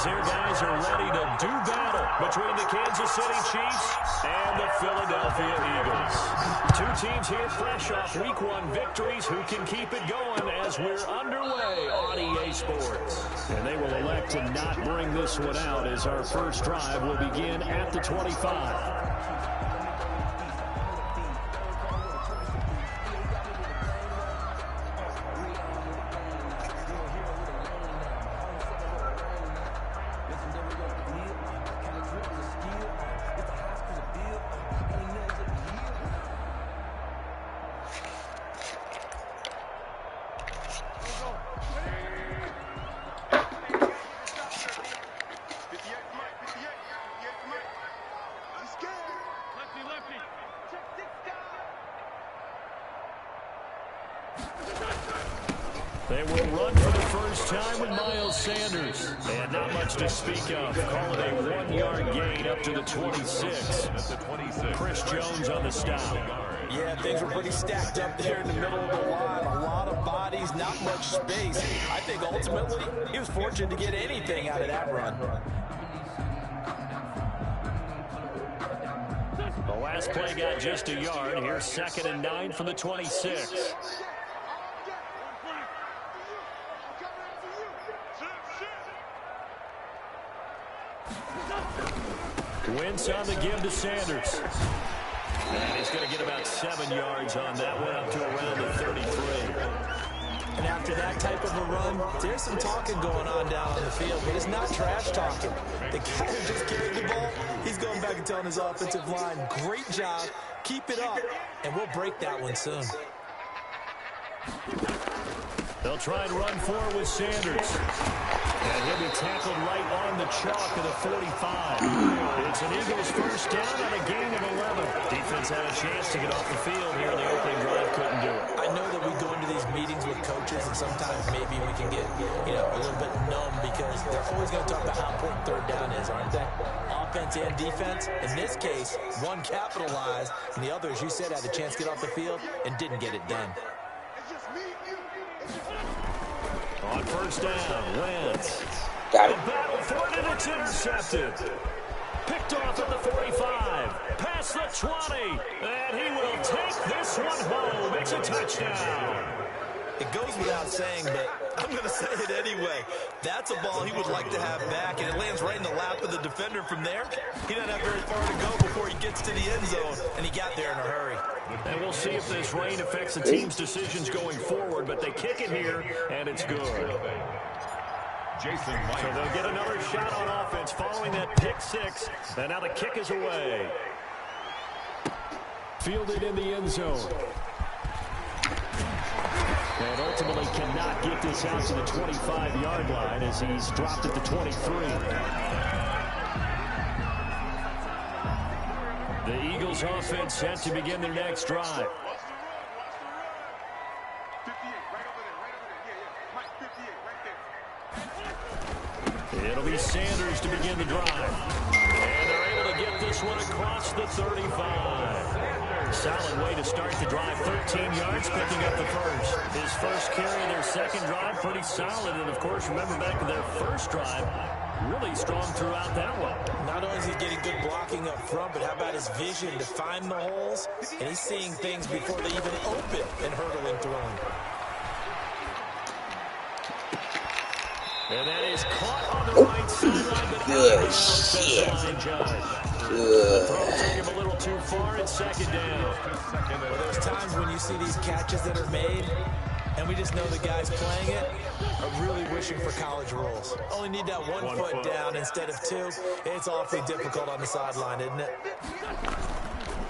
These here guys are ready to do battle between the Kansas City Chiefs and the Philadelphia Eagles. Two teams here fresh off Week 1 victories who can keep it going as we're underway on EA Sports. And they will elect to not bring this one out as our first drive will begin at the 25. They will run for the first time with Miles Sanders. And not much to speak of. Call it a 1-yard gain up to the 26. Chris Jones on the stop. Yeah, things were pretty stacked up there in the middle of the line. A lot of bodies, not much space. I think ultimately he was fortunate to get anything out of that run. The last play got just a yard. Here's 2nd and 9 from the 26. Wentz on the give to Sanders. And he's going to get about 7 yards on that one up to around the 33. And after that type of a run, there's some talking going on down on the field, but it's not trash talking. The guy who just carried the ball, he's going back and telling his offensive line, great job, keep it up, and we'll break that one soon. They'll try and run forward with Sanders. And he'll be tackled right on the chalk of the 45. It's an Eagles first down on a gain of 11. Defense had a chance to get off the field here in the opening drive, couldn't do it. I know that we go into these meetings with coaches, and sometimes maybe we can get, a little bit numb because they're always going to talk about how important third down is, aren't they? Offense and defense. In this case, one capitalized, and the other, as you said, had a chance to get off the field and didn't get it done. On first down, Wentz. Got it. The battle for it, and it's intercepted. Picked off at the 45. Past the 20. And he will take this one home. It's a touchdown. It goes without saying, but I'm going to say it anyway. That's a ball he would like to have back, and it lands right in the lap of the defender from there. He doesn't have very far to go before he gets to the end zone, and he got there in a hurry. And we'll see if this rain affects the team's decisions going forward, but they kick it here, and it's good. So they'll get another shot on offense following that pick six, and now the kick is away. Fielded in the end zone. And ultimately cannot get this out to the 25-yard line as he's dropped at the 23. The Eagles offense set to begin their next drive. It'll be Sanders to begin the drive. And they're able to get this one across the 35. Solid way to start the drive. 13 yards, picking up the first. His first carry of their second drive, pretty solid. And, of course, remember back to their first drive, really strong throughout that one. Not only is he getting good blocking up front, but how about his vision to find the holes? And he's seeing things before they even open and hurdling throwing. And that is caught on the right sideline. Good shit. Good. Throw took him a little too far at second down. Well, there's times when you see these catches that are made, and we just know the guys playing it are really wishing for college rules. Only need that one foot down instead of two. It's awfully difficult on the sideline, isn't it?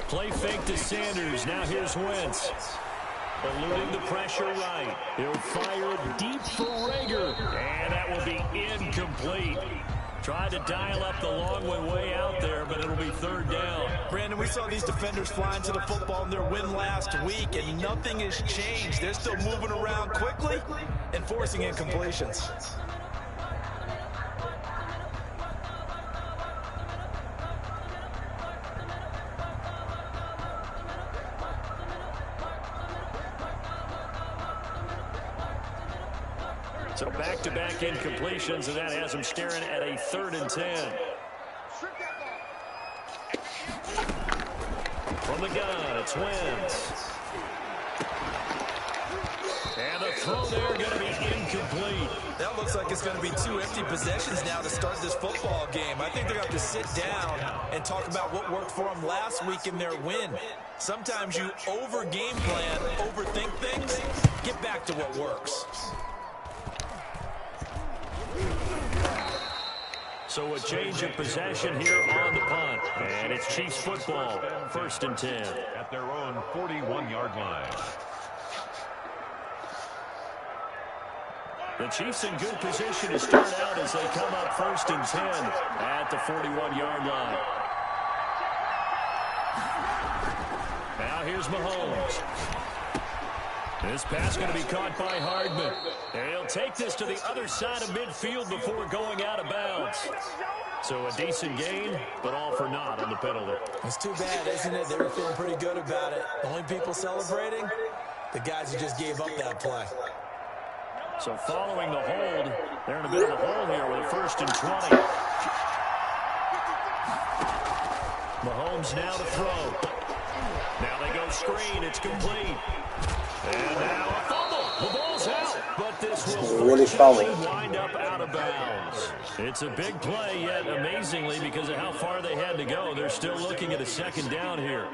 Play fake to Sanders. Now here's Wentz. Eluding the pressure right. He'll fire deep for Rager. And that will be incomplete. Tried to dial up the long way out there, but it'll be third down. Brandon, we saw these defenders flying to the football in their win last week, and nothing has changed. They're still moving around quickly and forcing incompletions. So back-to-back incompletions, and that has him staring at a 3rd and 10. From the gun, it's Wentz. And the throw there going to be incomplete. That looks like it's going to be 2 empty possessions now to start this football game. I think they're going to have to sit down and talk about what worked for them last week in their win. Sometimes you over-game plan, overthink things. Get back to what works. So a change of possession here on the punt. And it's Chiefs football, 1st and 10. At their own 41-yard line. The Chiefs in good position to start out as they come up 1st and 10 at the 41-yard line. Now here's Mahomes. This pass going to be caught by Hardman. And he'll take this to the other side of midfield before going out of bounds. So a decent gain, but all for naught on the penalty. It's too bad, isn't it? They were feeling pretty good about it. The only people celebrating, the guys who just gave up that play. So following the hold, they're in a bit of a hole here with a 1st and 20. Mahomes now to throw. Now they go screen. It's complete. And now a fumble. The ball's out. But this will really wind up out of bounds. It's a big play, yet amazingly, because of how far they had to go, they're still looking at a 2nd down here.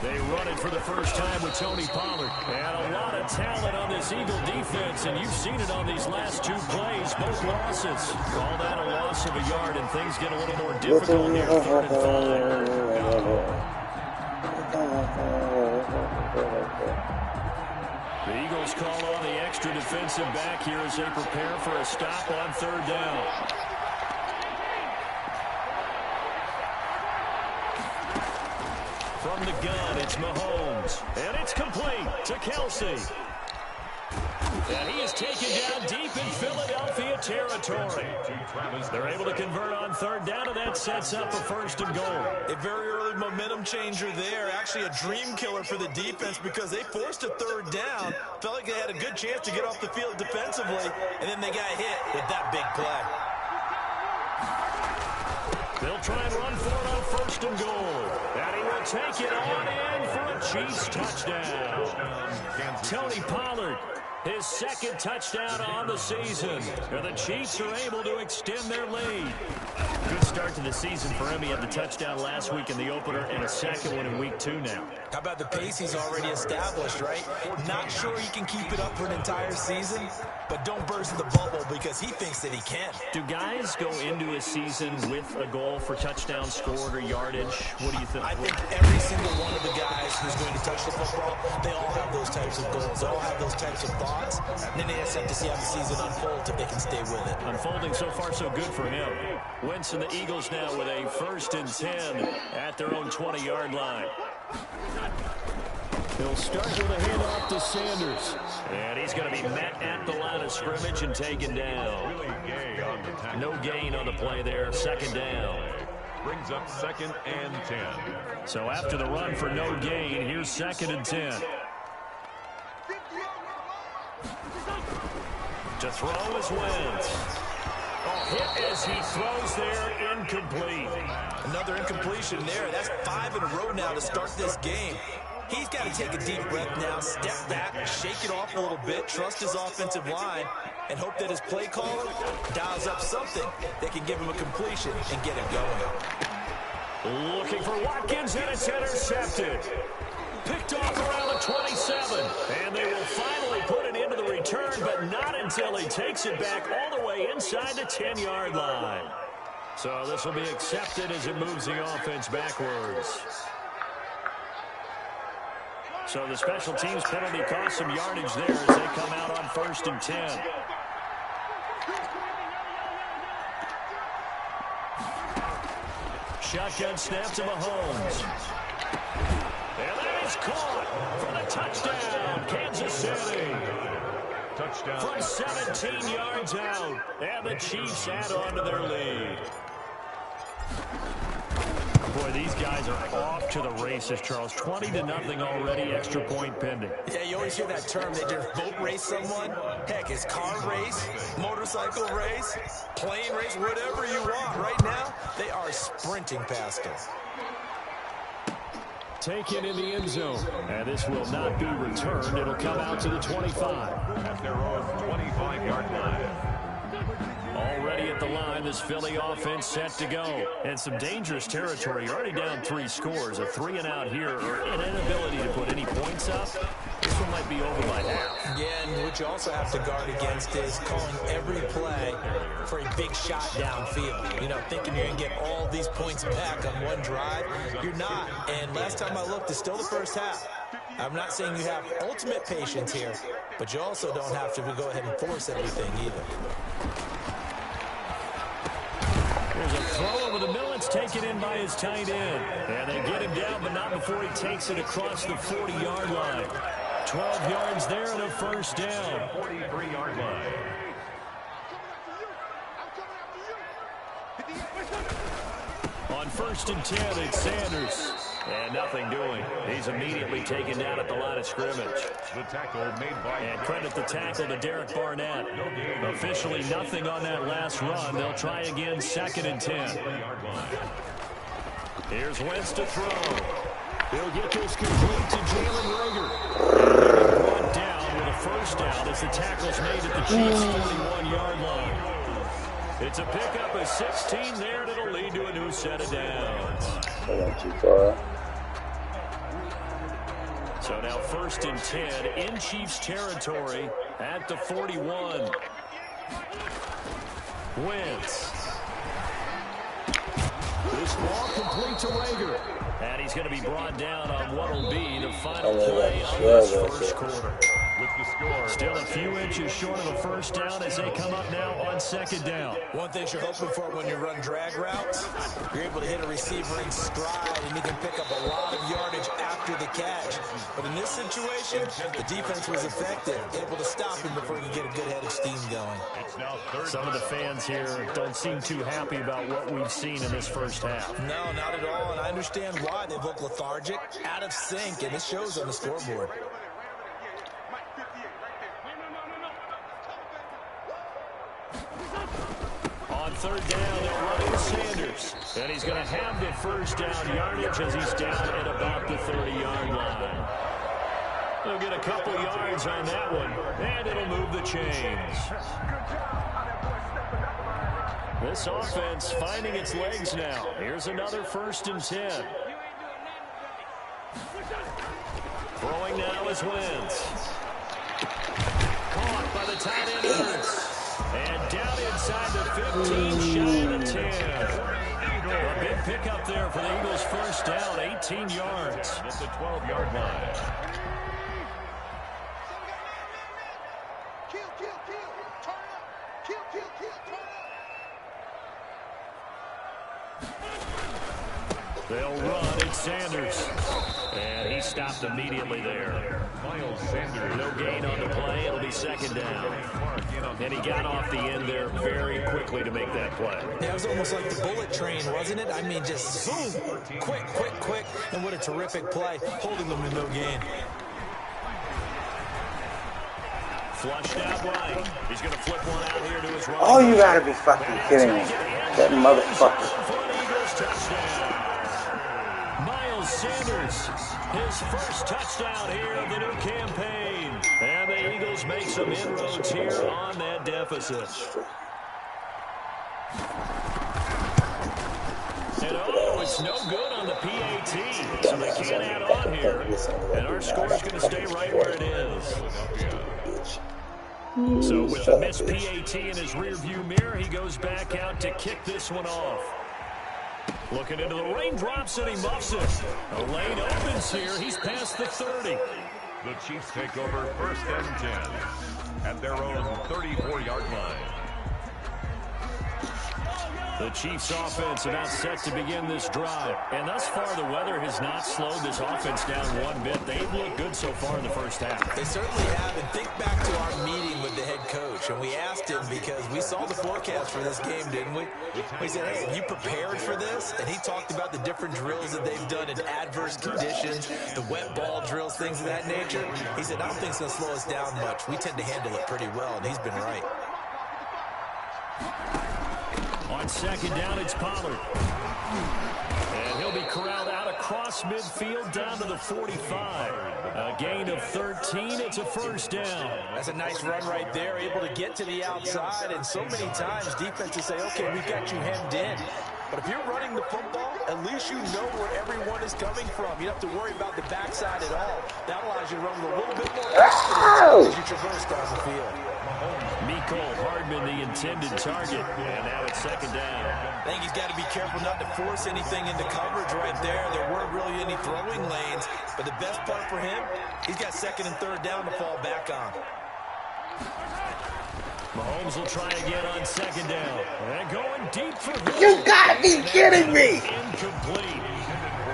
They run it for the first time with Tony Pollard. And a lot of talent on this Eagle defense, and you've seen it on these last 2 plays, both losses. Call that a loss of a yard, and things get a little more difficult here, 3rd and 5. The Eagles call on the extra defensive back here as they prepare for a stop on 3rd down. From the gun, it's Mahomes. And it's complete to Kelce. And he is taken down deep in Philadelphia territory. They're able to convert on 3rd down, and that sets up a 1st and goal. A very early momentum changer there. Actually a dream killer for the defense because they forced a 3rd down. Felt like they had a good chance to get off the field defensively, and then they got hit with that big play. They'll try and run for it on 1st and goal. And he will take it on in for a Chiefs touchdown. Tony Pollard, his 2nd touchdown on the season. And the Chiefs are able to extend their lead. Good start to the season for him. He had the touchdown last week in the opener and a 2nd one in week 2 now. How about the pace he's already established, right? Not sure he can keep it up for an entire season, but don't burst the bubble because he thinks that he can. Do guys go into a season with a goal for touchdowns scored or yardage? What do you think? I think every single one of the guys who's going to touch the football, they all have those types of goals. They all have those types of thoughts. And then they just have to see how the season unfolds if they can stay with it. Unfolding so far so good for him. Wentz and the Eagles now with a 1st and 10 at their own 20-yard line. He'll start with a handoff to Sanders. And he's going to be met at the line of scrimmage and taken down. No gain on the play there. 2nd down. Brings up 2nd and 10. So after the run for no gain, here's 2nd and 10. To throw is Wentz. Hit as he throws there, incomplete. Another incompletion there. That's 5 in a row now to start this game. He's got to take a deep breath now, step back, shake it off a little bit, trust his offensive line, and hope that his play caller dials up something that can give him a completion and get him going. Looking for Watkins, and it's intercepted. Picked off around the 27, and they will finally put it into the return, but not until he takes it back all the way inside the 10-yard line. So this will be accepted as it moves the offense backwards. So the special teams penalty cost some yardage there as they come out on 1st and 10. Shotgun snap to Mahomes. And that is caught for the touchdown, Kansas City. touchdown. From 17 yards out, and the Chiefs add on to their lead. Boy, these guys are off to the races, Charles. 20-0 already, extra point pending. Yeah, you always hear that term, they just boat race someone. Heck, it's car race, motorcycle race, plane race, whatever you want. Right now, they are sprinting past us. Taken in the end zone, and this will not be returned. It'll come out to the 25. At their own 25-yard line. Already at the line, this Philly offense set to go. And some dangerous territory. You're already down 3 scores. A 3-and-out here, or an inability to put any points up. This one might be over by half. Yeah, and what you also have to guard against is calling every play for a big shot downfield. You know, thinking you're going to get all these points back on one drive. You're not. And last time I looked, it's still the first half. I'm not saying you have ultimate patience here, but you also don't have to go ahead and force everything either. There's a throw over the middle. It's taken in by his tight end. And they get him down, but not before he takes it across the 40-yard line. 12 yards there and a first down. 43-yard line. On 1st and 10, it's Sanders. And nothing doing. He's immediately taken down at the line of scrimmage. The tackle made by... And credit the tackle to Derek Barnett. Officially nothing on that last run. They'll try again, 2nd and 10. Here's Wentz to throw. He'll get this complete to Jalen Reagor. And he'll be brought down with a first down as the tackle's made at the Chiefs' 41-yard line. It's a pickup of 16 there, and it'll lead to a new set of downs. Too far. So now 1st and 10 in Chiefs territory at the 41. Wentz. This ball complete to Reagor. And he's going to be brought down on what will be the final play of this first quarter. With the score. Still a few inches short of a first down as they come up now on 2nd down. One thing you're hoping for when you run drag routes, you're able to hit a receiver in stride and you can pick up a lot of yardage after the catch. But in this situation, the defense was effective, able to stop him before he could get a good head of steam going. It's now 3rd. Some of the fans here don't seem too happy about what we've seen in this first half. No, not at all, and I understand why. They've looked lethargic, out of sync, and it shows on the scoreboard. On 3rd down, they'll run with Sanders. And he's going to have the first down yardage as he's down at about the 30-yard line. They'll get a couple yards on that one, and it'll move the chains. This offense finding its legs now. Here's another 1st and 10. Throwing now is Wentz. Caught by the tight end Ertz. And down inside the 15, shy of the 10. A big pickup there for the Eagles' first down, 18 yards. At the 12-yard line. They'll run. It's Sanders. And he stopped immediately there. Miles Sanders. No gain on the play. It'll be 2nd down. And he got off the end there very quickly to make that play. Yeah, it was almost like the bullet train, wasn't it? I mean, just boom, quick, quick, quick. And what a terrific play, holding them to no gain. Flushed out right. He's going to flip one out here to his right. Oh, you gotta be fucking kidding me. That motherfucker. Miles Sanders, his first touchdown here of the new campaign. And the Eagles make some inroads here on that deficit. And oh, it's no good on the PAT. So they can't add on here. And our score is going to stay right where it is. So with the missed PAT in his rearview mirror, he goes back out to kick this one off. Looking into the raindrops, and he muffs it. A lane opens here. He's past the 30. The Chiefs take over 1st and 10 at their own 34-yard line. The Chiefs offense about set to begin this drive. And thus far, the weather has not slowed this offense down one bit. They've looked good so far in the first half. They certainly have. And think back to our meeting with the head coach. And we asked him because we saw the forecast for this game, didn't we? We said, hey, have you prepared for this? And he talked about the different drills that they've done in adverse conditions, the wet ball drills, things of that nature. He said, I don't think it's going to slow us down much. We tend to handle it pretty well, and he's been right. On second down, it's Pollard. And he'll be corralled out across midfield down to the 45. A gain of 13. It's a first down. That's a nice run right there, able to get to the outside. And so many times defenses say, okay, we've got you hemmed in. But if you're running the football, at least you know where everyone is coming from. You don't have to worry about the backside at all. That allows you to run with a little bit more confidence as you traverse down the field. Mecole Hardman, the intended target. And now it's second down. I think he's got to be careful not to force anything into coverage right there. There weren't really any throwing lanes. But the best part for him, he's got second and third down to fall back on. Mahomes will try again on second down. And going deep for him. You gotta be kidding me! Incomplete.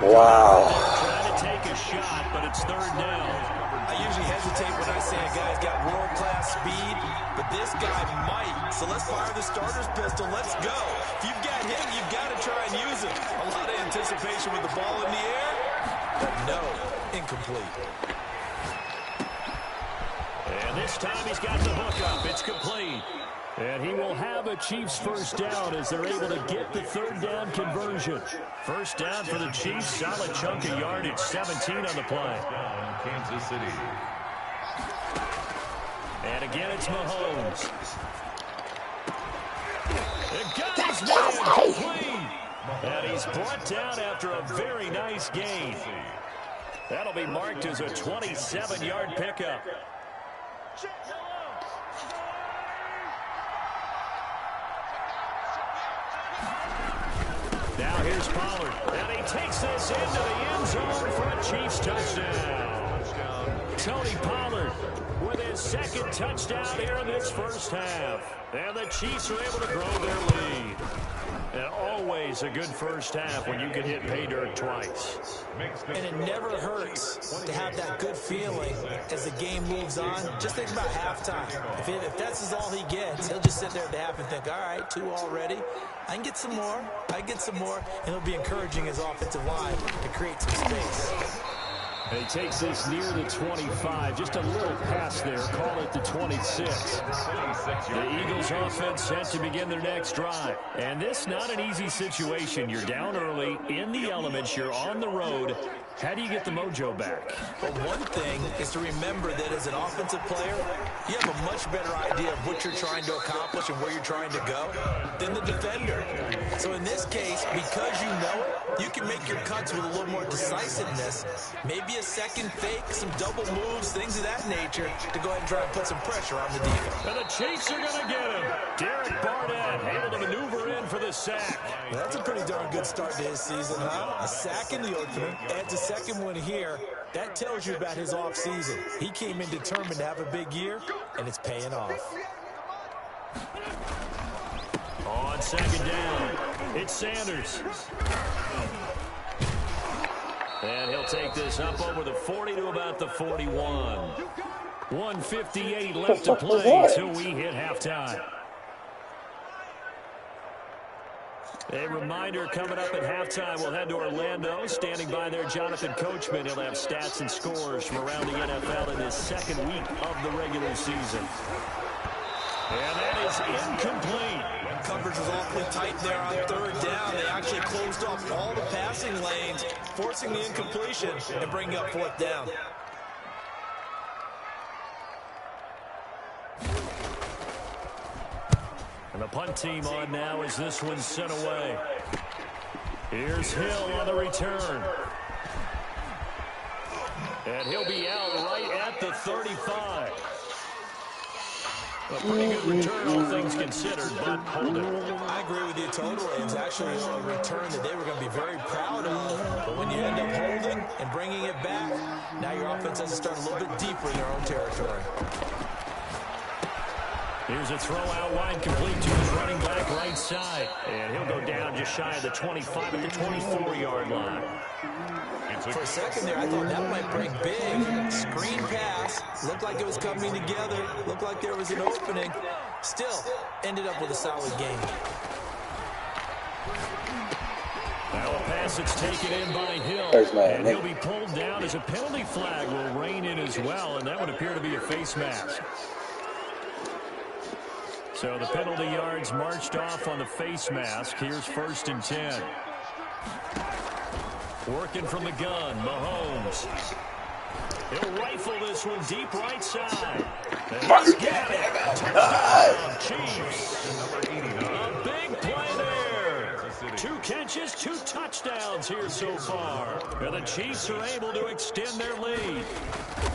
Wow. Trying to take a shot, but it's third down. I usually hesitate when I say a guy's got world-class speed, but this guy might. So let's fire the starter's pistol. Let's go. If you've got him, you've got to try and use him. A lot of anticipation with the ball in the air, but no, incomplete. And this time he's got the hook up. It's complete. And he will have a Chiefs first down as they're able to get the third down conversion. First down for the Chiefs. Solid chunk of yardage. 17 on the play. Kansas City. And again, it's Mahomes. It got his man complete. And he's brought down after a very nice gain. That'll be marked as a 27-yard pickup. Now here's Pollard, and he takes this into the end zone for a Chiefs touchdown. Tony Pollard with his second touchdown here in this first half. And the Chiefs are able to grow their lead. And always a good first half when you can hit pay dirt twice. And it never hurts to have that good feeling as the game moves on. Just think about halftime. If that's all he gets, he'll just sit there at the half and think, all right, 2 already. I can get some more. I can get some more. And he'll be encouraging his offensive line to create some space. And he takes this near the 25. Just a little pass there. Call it the 26. The Eagles offense set to begin their next drive. And this not an easy situation. You're down early, in the elements, you're on the road. How do you get the mojo back? Well, one thing is to remember that as an offensive player, you have a much better idea of what you're trying to accomplish and where you're trying to go than the defender. So in this case, because you know it, you can make your cuts with a little more decisiveness. Maybe a second fake, some double moves, things of that nature to go ahead and try and put some pressure on the defense. And the Chiefs are going to get him. Derek Barnett able to maneuver in for the sack. Well, that's a pretty darn good start to his season, huh? A sack in the opener, adds a second one here. That tells you about his offseason. He came in determined to have a big year, and it's paying off. On second down, it's Sanders. And he'll take this up over the 40 to about the 41. 1:58 left to play till we hit halftime. A reminder coming up at halftime, we'll head to Orlando. Standing by there, Jonathan Coachman. He'll have stats and scores from around the NFL in his second week of the regular season. And that is incomplete. Coverage was awfully tight there on third down. They actually closed off all the passing lanes, forcing the incompletion and bringing up fourth down. And the punt team on now as this one's sent away. Here's Hill on the return. And he'll be out right at the 35. A pretty good return, all things considered, but hold it. I agree with you totally. It's actually a return that they were going to be very proud of. But when you end up holding and bringing it back, now your offense has to start a little bit deeper in their own territory. Here's a throw out wide, complete to his running back right side. And he'll go down just shy of the 25 at the 24-yard line. For a second there, I thought that might break big. Screen pass. Looked like it was coming together. Looked like there was an opening. Still, ended up with a solid game. Now a pass that's taken in by Hill. And he'll be pulled down as a penalty flag will rein in as well, and that would appear to be a face mask. So the penalty yards marched off on the face mask. Here's 1st and 10. Working from the gun, Mahomes. He'll rifle this one deep right side. And he's got it. Touchdown, Chiefs. A big play there. 2 catches, 2 touchdowns here so far. And the Chiefs are able to extend their lead.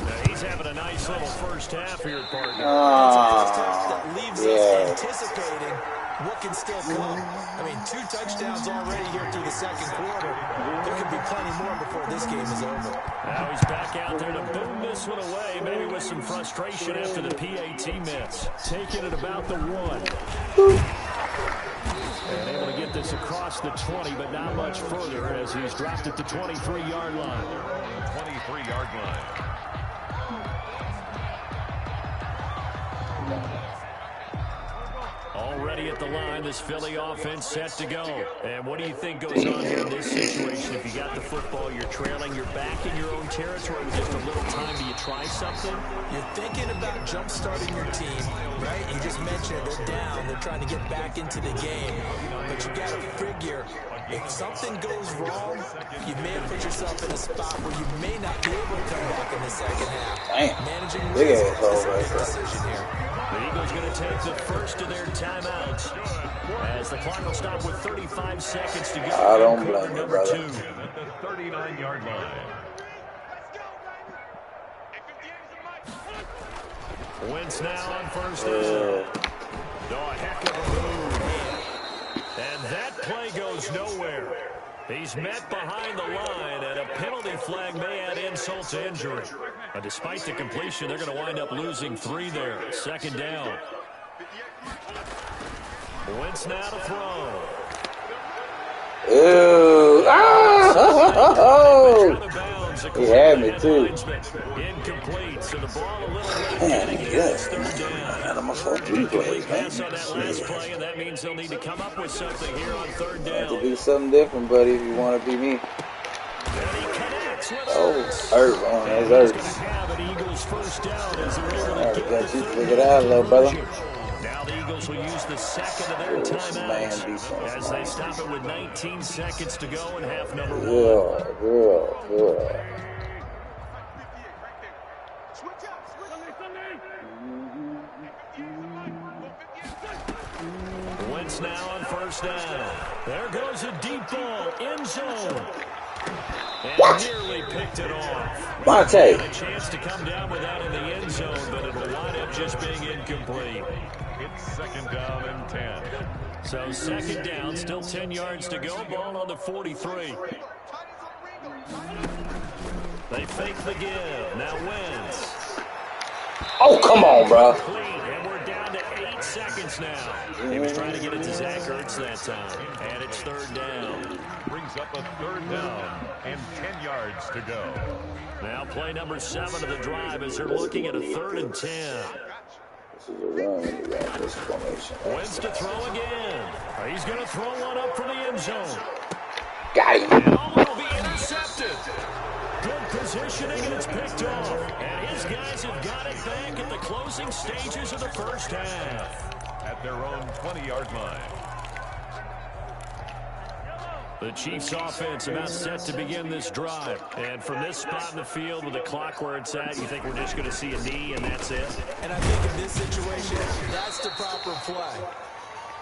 Now he's having a nice little first half here, partner. It's a first half that leaves us anticipating what can still come. I mean, 2 touchdowns already here through the second quarter. There could be plenty more before this game is over. Now he's back out there to boom this one away, maybe with some frustration after the PAT miss. Taking it about the 1. And able to get this across the 20, but not much further as he's dropped at the 23-yard line. 23-yard line. Already at the line, this Philly offense set to go. And what do you think goes on here in this situation? If you got the football, you're trailing, you're back in your own territory with just a little time. Do you try something? You're thinking about jump-starting your team, right? You just mentioned it. They're down. They're trying to get back into the game. But you got to figure, if something goes wrong, you may have put yourself in a spot where you may not be able to come back in the second half. Damn. Managing risk is a big decision here. The Eagles going to take the first of their timeouts as the clock will stop with 35 seconds to go. I don't blame you, brother. 2. At the 39-yard line. Wentz now on 1st down. Oh, a heck of a move. And that play goes nowhere. He's met behind the line, and a penalty flag may add insult to injury. But despite the completion, they're going to wind up losing 3 there. 2nd down. Wentz now to throw. Ew. Oh! He had me, too. Incomplete, so the ball a little Man, yes. 3rd down. I'm a 4-3 play, Pass on that last play, and that means they'll need to come up with something here on 3rd down. Have to do something different, buddy, if you want to be me. Oh, Earth. Oh, that's Earth. I got you figured out, little brother. Now the Eagles will use the second of their timeouts as they stop it with 19 seconds to go in half number 1. Yeah. Wentz now on 1st down. There goes a deep ball, end zone. And nearly picked it off. Monte. Had a chance to come down with that in the end zone, but it'll wind up just being incomplete. It's 2nd down and 10. So 2nd down, still 10 yards to go. Ball on the 43. They fake the give. Now Wentz. Oh, come on, bro. And we're down to 8 seconds now. He was trying to get it to Zach Ertz that time. And it's 3rd down. Brings up a 3rd down and 10 yards to go. Now play number 7 of the drive as they're looking at a 3rd and 10. This is a run when you got this formation. Wentz to throw again. He's going to throw one up from the end zone. Got him. And all will be intercepted. Good positioning, and it's picked off. And his guys have got it back at the closing stages of the first half. At their own 20-yard line. The Chiefs offense about set to begin this drive. And from this spot in the field with the clock where it's at, you think we're just going to see a knee and that's it? And I think in this situation, that's the proper play.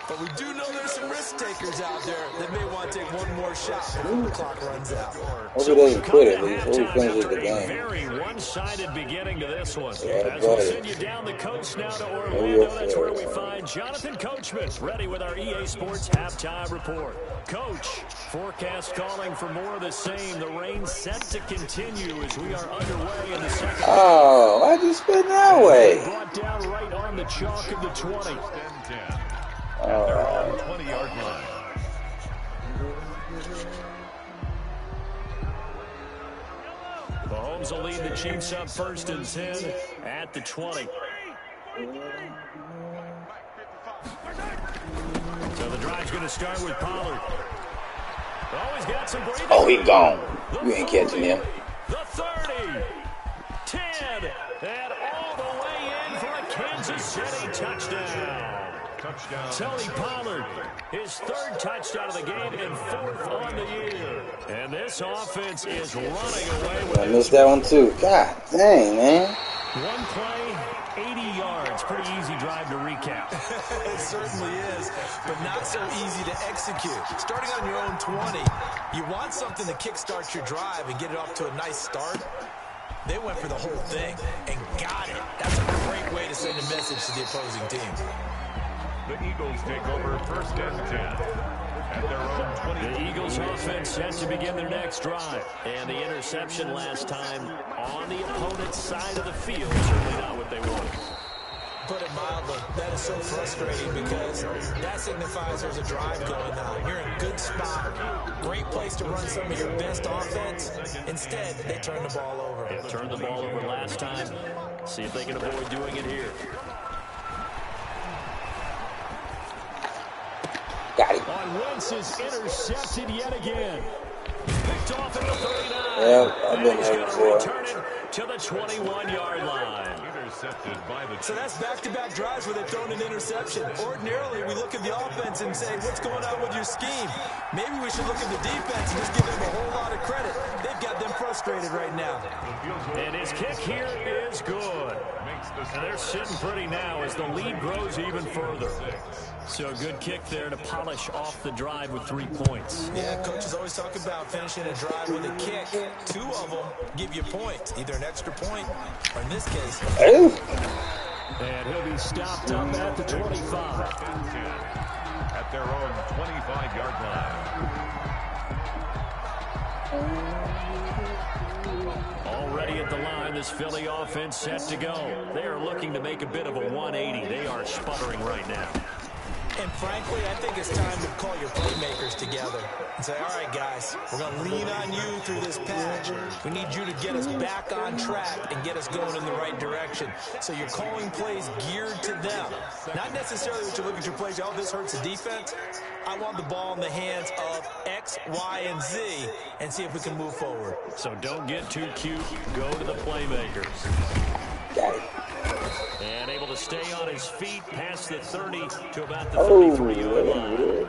But we do know there's some risk takers out there that may want to take one more shot before the clock runs out. Hope he doesn't quit it. Hope he finishes the game. Very one-sided beginning to this one. Yeah, As we'll send you down the coast now to Orlando, that's where we find Jonathan Coachman, ready with our EA Sports halftime report. Coach, forecast calling for more of the same. The rain set to continue as we are underway in the second. Oh, I just been that way. Brought down right on the chalk of the 20. At their own 20-yard line. Mahomes will lead the Chiefs up 1st and 10 at the 20. So the drive's going to start with Pollard. Oh, he's got some breathing. Oh, he gone. You ain't catching him. The 30, 10, and all the way in for a Kansas City touchdown. Tony Pollard, his 3rd touchdown of the game and 4th on the year. And this offense is running away with it. I missed that one too. God dang, man. One play, 80 yards. Pretty easy drive to recap. It certainly is, but not so easy to execute. Starting on your own 20, you want something to kickstart your drive and get it off to a nice start. They went for the whole thing and got it. That's a great way to send a message to the opposing team. The Eagles take over 1st and 10 at their own 20. The Eagles offense set to begin their next drive. And the interception last time on the opponent's side of the field. Certainly not what they wanted. Put it mildly, that is so frustrating because that signifies there's a drive going on. You're in a good spot, great place to run some of your best offense. Instead, they turn the ball over. They turned the ball over last time. See if they can avoid doing it here. Got him. On Wentz is intercepted yet again. Picked off at the 39. Yeah, I've been And he's there going to before. return it to the 21-yard line. Intercepted by the So that's back-to-back drives where they've thrown an interception. Ordinarily, we look at the offense and say, what's going on with your scheme? Maybe we should look at the defense and just give them a whole lot of credit. They've got them frustrated right now. And his kick here is good. And they're sitting pretty now as the lead grows even further. So a good kick there to polish off the drive with 3 points. Yeah, coaches always talk about finishing a drive with a kick. 2 of them give you points, either an extra point or, in this case, Ooh. and he'll be stopped up at the 25. at their own 25-yard line. Already at the line, this Philly offense set to go. They are looking to make a bit of a 180. They are sputtering right now. And frankly, I think it's time to call your playmakers together and say, all right, guys, we're going to lean on you through this patch. We need you to get us back on track and get us going in the right direction. So you're calling plays geared to them. Not necessarily what you look at your plays, oh, this hurts the defense. I want the ball in the hands of X, Y, and Z and see if we can move forward. So don't get too cute. Go to the playmakers. Got it. And able to stay on his feet past the 30 to about the 33-yard line.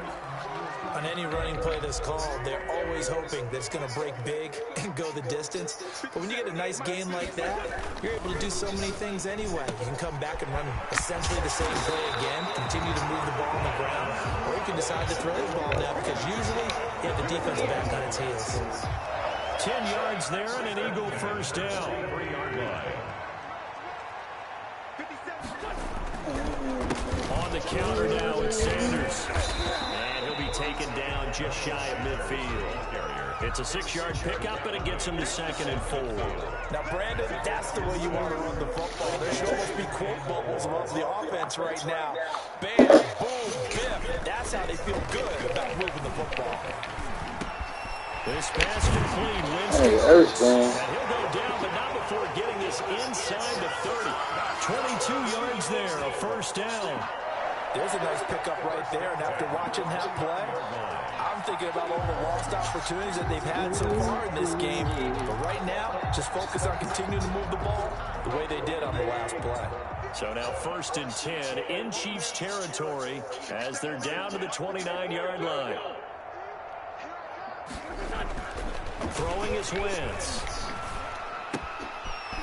On any running play that's called, they're always hoping that it's going to break big and go the distance. But when you get a nice gain like that, you're able to do so many things anyway. You can come back and run essentially the same play again, continue to move the ball on the ground, or you can decide to throw the ball now because usually you have the defense back on its heels. 10 yards there and an Eagle first down. 3-yard line. On the counter now, it's Sanders. And he'll be taken down just shy of midfield. It's a 6-yard pickup, and it gets him to 2nd and 4. Now, Brandon, that's the way you want to run the football. There should almost be quote bubbles above the offense right now. Bam, boom, biff. That's how they feel good about moving the football. This pass complete. Hey, Winston. Earth, man. And he'll go down, but not before getting this inside the 30. 22 yards there, a first down. There's a nice pickup right there, and after watching that play, I'm thinking about all the lost opportunities that they've had so far in this game. But right now, just focus on continuing to move the ball the way they did on the last play. So now 1st and 10 in Chiefs territory as they're down to the 29-yard line. Throwing is Wentz.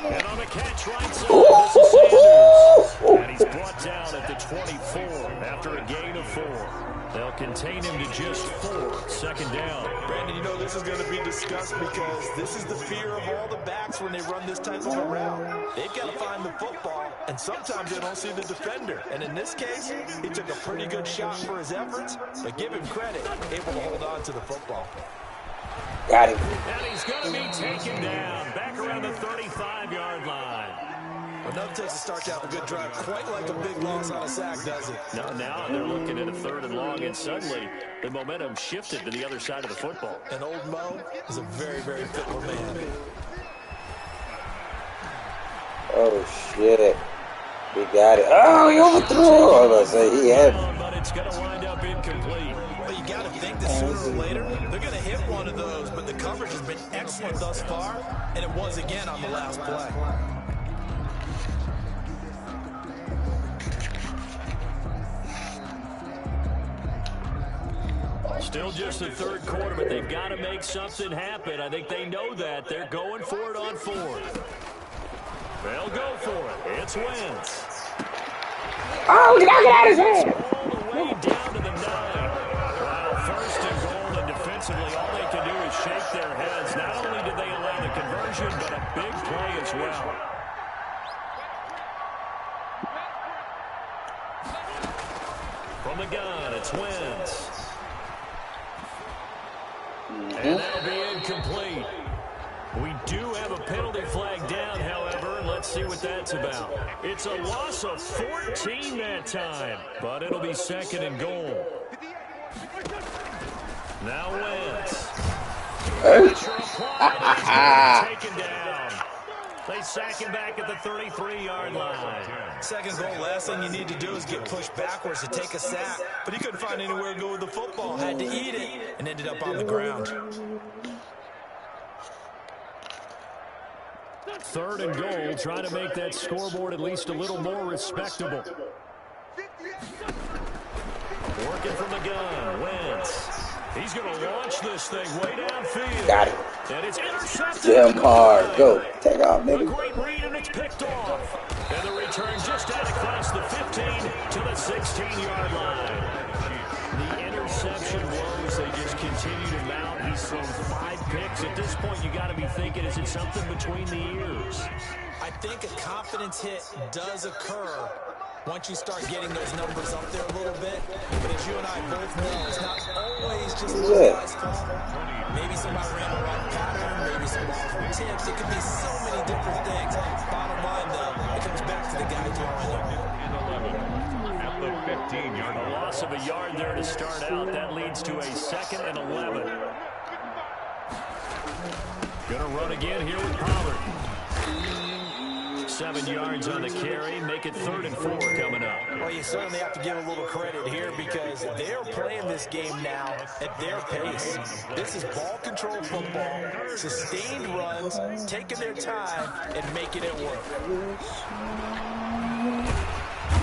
And on the catch right side, this is Sanders. And he's brought down at the 24 after a gain of 4. They'll contain him to just 4. Second down. Brandon, you know this is going to be discussed because this is the fear of all the backs when they run this type of a route. They've got to find the football, and sometimes they don't see the defender. And in this case, he took a pretty good shot for his efforts, but give him credit, able to hold on to the football. Got him. And he's going to be taken down back around the 35-yard line. Enough takes to start out a good drive, quite like a big loss on a sack, does it? Now they're looking at a 3rd and long, and suddenly the momentum shifted to the other side of the football. And old Mo is a very, very fickle man. Oh, shit. He got it. Oh, he overthrew. I was going to say, he had it. But it's going to wind up incomplete. But you got to think that sooner or later, they're going to hit one of those. But the coverage has been excellent thus far, and it was again on the last play. Still just the 3rd quarter, but they've got to make something happen. I think they know that. They're going for it on 4th. They'll go for it. It's Wentz. Oh, get out of his hand. All the way down to the 9. Well, 1st and goal, and defensively, all they can do is shake their heads. Not only did they allow the conversion, but a big play as well. From the gun, it's Wentz. And that'll be incomplete. We do have a penalty flag down, however. Let's see what that's about. It's a loss of 14 that time, but it'll be 2nd and goal. Now Wentz. Pressure applied. Taken down. They sack him back at the 33-yard line. 2nd goal, last thing you need to do is get pushed backwards to take a sack. But he couldn't find anywhere to go with the football. Had to eat it and ended up on the ground. 3rd and goal, trying to make that scoreboard at least a little more respectable. Working from the gun, Wentz. He's going to launch this thing way downfield. Got it. And it's intercepted. Jim Hard. Go. Take off, A nigga. great read, and it's picked off. And the return just out across the 15 to the 16-yard line. The interception woes, they just continue to mount. He's thrown 5 picks. At this point, you got to be thinking, is it something between the ears? I think a confidence hit does occur once you start getting those numbers up there a little bit. But as you and I both know, it's not always just one guy's fault. Maybe somebody ran the wrong pattern, maybe some balls were tipped. It could be so many different things. Bottom line, though, it comes back to the guy throwing it. At the 15-yard line. A loss of a yard there to start out. That leads to a 2nd and 11. Gonna run again here with Pollard. 7 yards on the carry. Make it 3rd and 4 coming up. Well, you certainly have to give a little credit here because they're playing this game now at their pace. This is ball control football, sustained runs, taking their time, and making it work.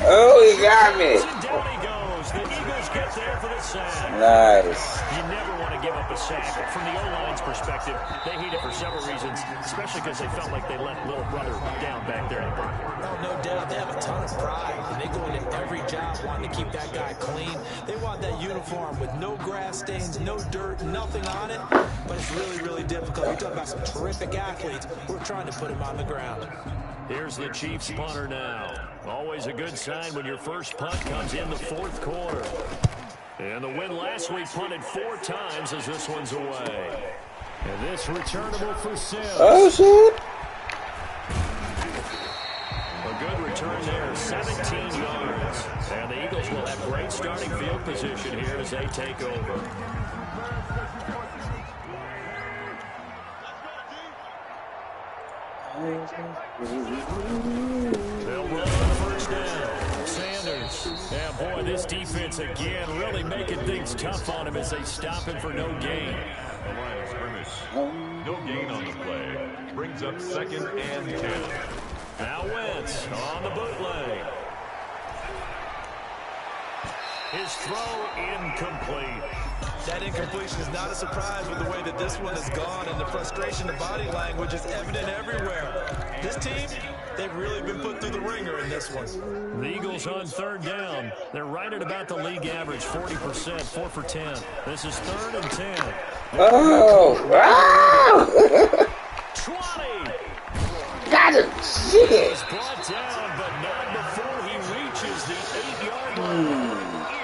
Oh, he got me. And down he goes. The Eagles get there for the sack. Nice. You never want to give up a sack. From the O-line's perspective, they hate it for several reasons, especially because they felt like they let little brother down back there in the pocket. Oh, no doubt. They have a ton of pride, and they go into every job wanting to keep that guy clean. They want that uniform with no grass stains, no dirt, nothing on it, but it's really, really difficult. You're talking about some terrific athletes who are trying to put him on the ground. Here's the Chiefs punter now. Always a good sign when your first punt comes in the 4th quarter. And the win last week punted 4 times as this one's away. And this returnable for Sims. Oh, shit. A good return there, 17 yards. And the Eagles will have great starting field position here as they take over. They'll run on 1st down. Sanders. Yeah, boy, this defense again really making things tough on him as they stop him for no gain. The line of scrimmage. No gain on the play. Brings up 2nd and 10. Now Wentz on the bootleg. His throw incomplete. That incompletion is not a surprise with the way that this one has gone, and the frustration, the body language is evident everywhere. This team, they've really been put through the ringer in this one. The Eagles on third down. They're right at about the league average, 40%, 4 for 10. This is 3rd and 10. Oh! 20. Got him! Shit! He's brought down, but not before he reaches the 8-yard line.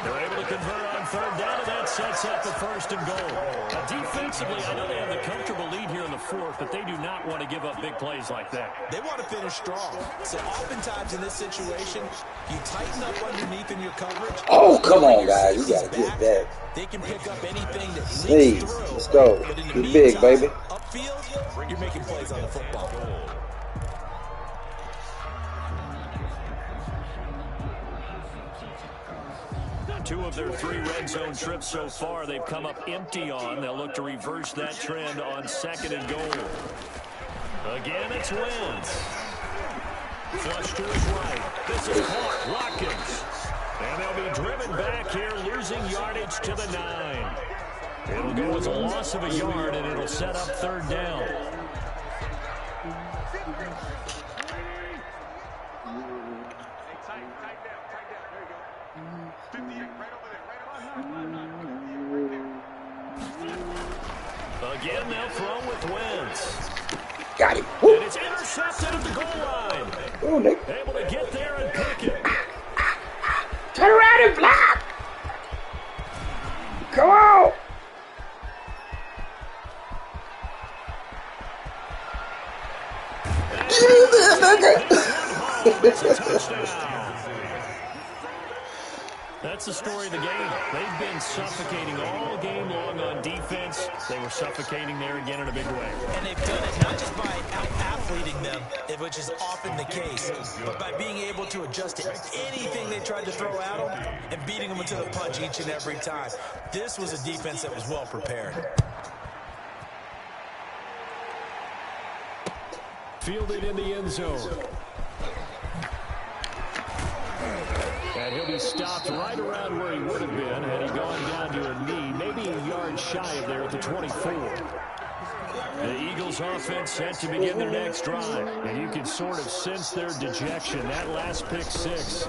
They're able to convert on third down, and that sets up the 1st and goal. Now, defensively, I know they have the comfortable lead here in the 4th, but they do not want to give up big plays like that. They want to finish strong. So oftentimes in this situation, you tighten up underneath in your coverage. Oh, come on, guys. You got to get that. They can pick up anything that leaks Please, through. let's go. But in the Get big, meantime, baby. Upfield, you're making plays on the football. Two of their 3 red zone trips so far, they've come up empty on. They'll look to reverse that trend on 2nd and goal. Again, it's Wentz. Flush to his right. This is caught. Watkins. And they'll be driven back here, losing yardage to the 9. It'll go as a loss of a yard, and it'll set up 3rd down. Again, they'll throw with Wentz. Got him. And it's intercepted at the goal line. Oh, Nick. Able to get there and pick it. Turn around and block. Come on. It's a touchdown. That's the story of the game. They've been suffocating all game long on defense. They were suffocating there again in a big way. And they've done it not just by out-athleting them, which is often the case, but by being able to adjust to anything they tried to throw at them and beating them into the punch each and every time. This was a defense that was well prepared. Fielded in the end zone. And he'll be stopped right around where he would have been had he gone down to a knee, maybe a yard shy of there at the 24. The Eagles offense set to begin their next drive, and you can sort of sense their dejection. That last pick 6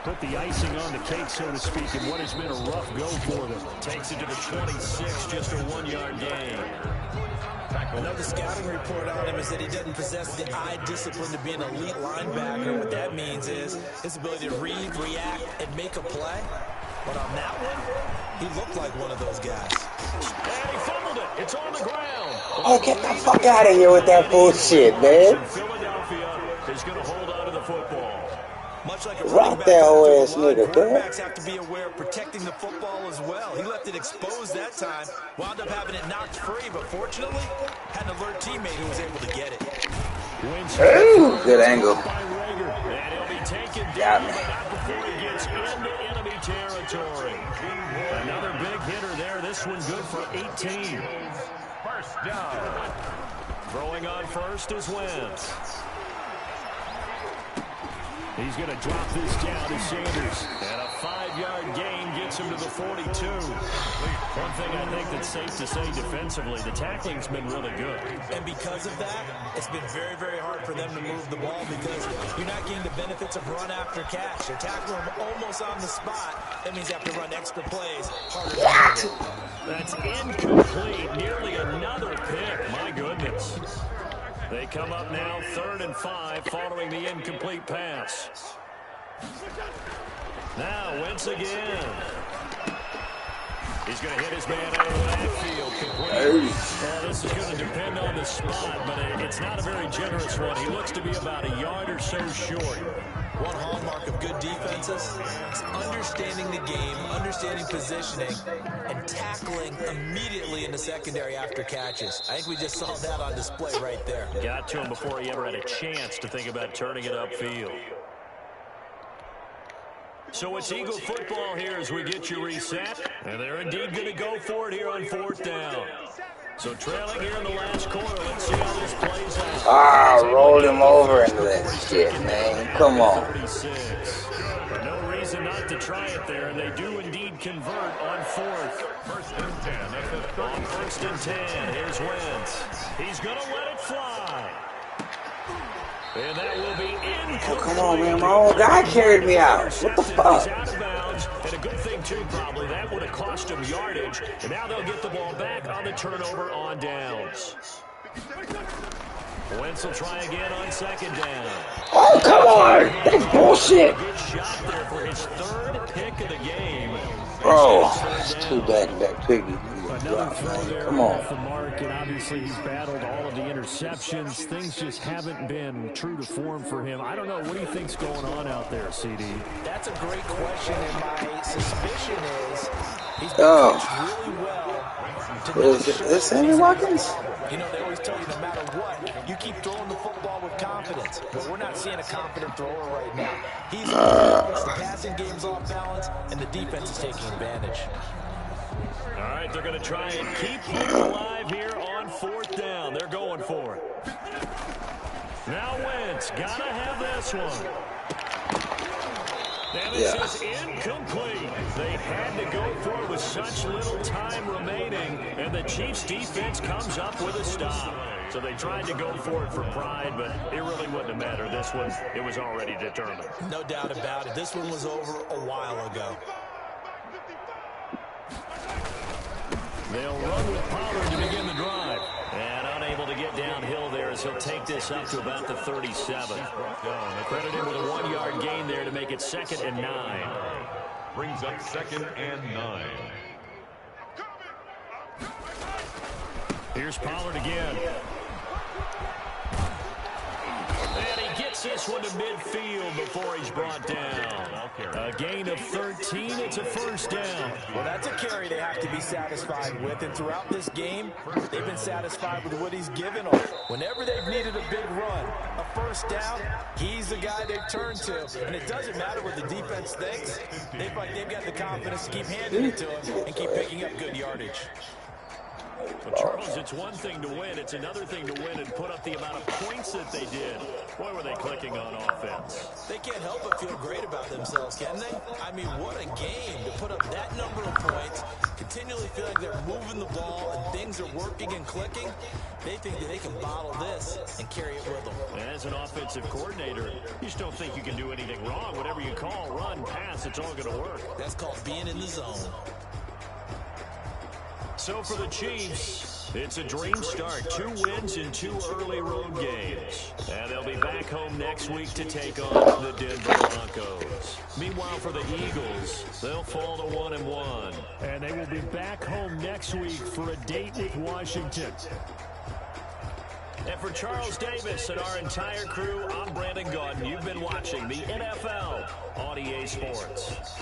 put the icing on the cake, so to speak, in what has been a rough go for them. Takes it to the 26, just a 1-yard gain. Another scouting report on him is that he doesn't possess the eye discipline to be an elite linebacker. What that means is his ability to read, react, and make a play. But on that one, he looked like one of those guys. And he fumbled it. It's on the ground. Oh, get the fuck out of here with that bullshit, man. Philadelphia is going to hold on to the football. Much like a Rock that old ass nigga, quarterbacks have to be aware of protecting the football as well. He left it exposed that time, wound up having it knocked free, but fortunately, had an alert teammate who was able to get it. Ooh, good angle. And he'll be taken down, but not before he gets into enemy territory. Another big hitter there. This one good for 18. First down. Throwing on first is Wentz. He's going to drop this down to Sanders. And a 5-yard gain gets him to the 42. One thing I think that's safe to say defensively, the tackling's been really good. And because of that, it's been very, very hard for them to move the ball because you're not getting the benefits of run after catch. You're tackling them almost on the spot. That means you have to run extra plays harder to move it. That's incomplete. Nearly another pick. My goodness. They come up now 3rd and 5 following the incomplete pass. Now Wentz again. He's going to hit his man out of the backfield. Well, this is going to depend on the spot, but it's not a very generous one. He looks to be about a yard or so short. One hallmark of good defenses is understanding the game, understanding positioning, and tackling immediately in the secondary after catches. I think we just saw that on display right there. Got to him before he ever had a chance to think about turning it upfield. So it's Eagle football here as we get you reset. And they're indeed going to go for it here on 4th down. So trailing here in the last quarter. Let's see how this plays out. Ah, roll him over and that shit, man. Come on. 36. No reason reason not to try it there, and they do indeed convert on fourth. First and 10 at the 30. On first and 10, here's Wentz. He's going to let it fly. And that will be incomplete. Oh, come on, man. My own guy carried me out. What the fuck? He's out of bounds. And a good thing, too, probably. That would have cost him yardage. And now they'll get the ball back on the turnover on downs. Wentz will try again on second down. Oh, come on. That's bullshit. Good shot there for his third pick of the game. Bro, it's too back-to-back piggy. Another throw there Come on. off the mark, and obviously he's battled all of the interceptions. Things just haven't been true to form for him. I don't know. What do you think's going on out there, CD? That's a great question, and my suspicion is he's been coached really well. Is this Sammy Watkins? You know, they always tell you no matter what, you keep throwing the football with confidence. But we're not seeing a confident thrower right now. He's off balance, the passing game's off balance, and the defense is taking advantage. All right, they're going to try and keep him alive here on fourth down. They're going for it. Now Wentz, got to have this one. And it says incomplete. They had to go for it with such little time remaining, and the Chiefs' defense comes up with a stop. So they tried to go for it for pride, but it really wouldn't have mattered. This one, it was already determined. No doubt about it. This one was over a while ago. They'll run with Pollard to begin the drive. And unable to get downhill there as he'll take this up to about the 37. Credited with a 1-yard gain there to make it 2nd and 9. Brings up 2nd and 9. Here's Pollard again. And he gets this one to midfield before he's brought down. A gain of 13. It's a first down. Well, that's a carry they have to be satisfied with. And throughout this game, they've been satisfied with what he's given them. Whenever they've needed a big run, a first down, he's the guy they've turned to. And it doesn't matter what the defense thinks. They've got the confidence to keep handing it to him and keep picking up good yardage. Well, Charles, it's one thing to win. It's another thing to win and put up the amount of points that they did. Boy, were they clicking on offense. They can't help but feel great about themselves, can they? I mean, what a game to put up that number of points, continually feel like they're moving the ball and things are working and clicking. They think that they can bottle this and carry it with them. As an offensive coordinator, you just don't think you can do anything wrong. Whatever you call, run, pass, it's all going to work. That's called being in the zone. So for the Chiefs, it's a dream start. 2 wins in 2 early road games. And they'll be back home next week to take on the Denver Broncos. Meanwhile, for the Eagles, they'll fall to 1-1. And they will be back home next week for a date with Washington. And for Charles Davis and our entire crew, I'm Brandon Gaudin. You've been watching the NFL on EA Sports.